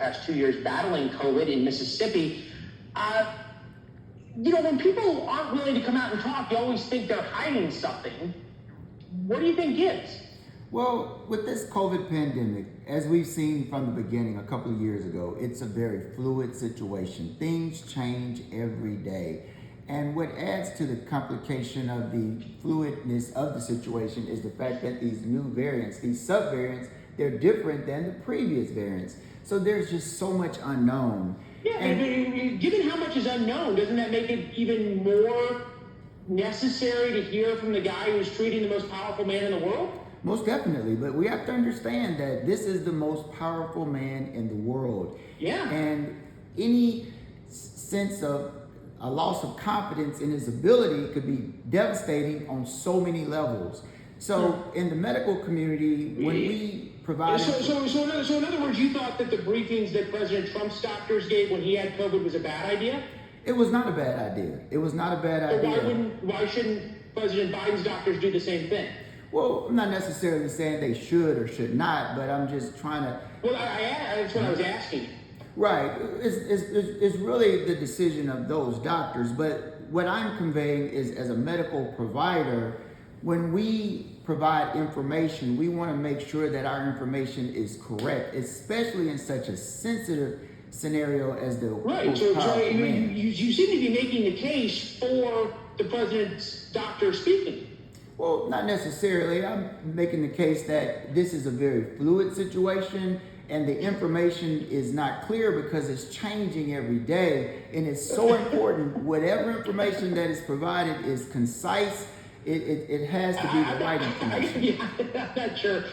past 2 years battling COVID in Mississippi. When people aren't willing to come out and talk, you always think they're hiding something. What do you think gives? Well, with this COVID pandemic, as we've seen from the beginning a couple of years ago, it's a very fluid situation. Things change every day. And what adds to the complication of the fluidness of the situation is the fact that these new variants, these subvariants, they're different than the previous variants. So there's just so much unknown. Yeah, and given how much is unknown, doesn't that make it even more necessary to hear from the guy who's treating the most powerful man in the world? Most definitely, but we have to understand that this is the most powerful man in the world. Yeah. And any sense of a loss of confidence in his ability could be devastating on so many levels. So in the medical community, when we provide... So in other words, you thought that the briefings that President Trump's doctors gave when he had COVID was a bad idea? It was not a bad idea. It was not a bad idea. Why shouldn't President Biden's doctors do the same thing? Well, I'm not necessarily saying they should or should not, but I'm just trying to... Well, that's what I was asking. Right. It's really the decision of those doctors. But what I'm conveying is, as a medical provider, when we provide information, we want to make sure that our information is correct, especially in such a sensitive scenario as the right. So you seem to be making the case for the president's doctor speaking. Well, not necessarily. I'm making the case that this is a very fluid situation and the information is not clear because it's changing every day. And it's so important, whatever information that is provided is concise. It has to be the right information. I'm not sure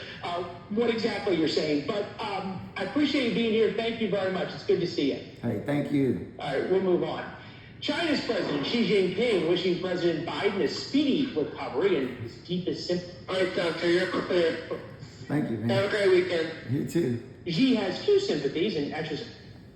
what exactly you're saying, but I appreciate you being here. Thank you very much. It's good to see you. Hey, thank you. All right, we'll move on. China's President Xi Jinping wishing President Biden a speedy recovery and his deepest sympathy. All right, Doctor, you're clear. Thank you, man. Have a great weekend. You too. Xi has few sympathies and exercises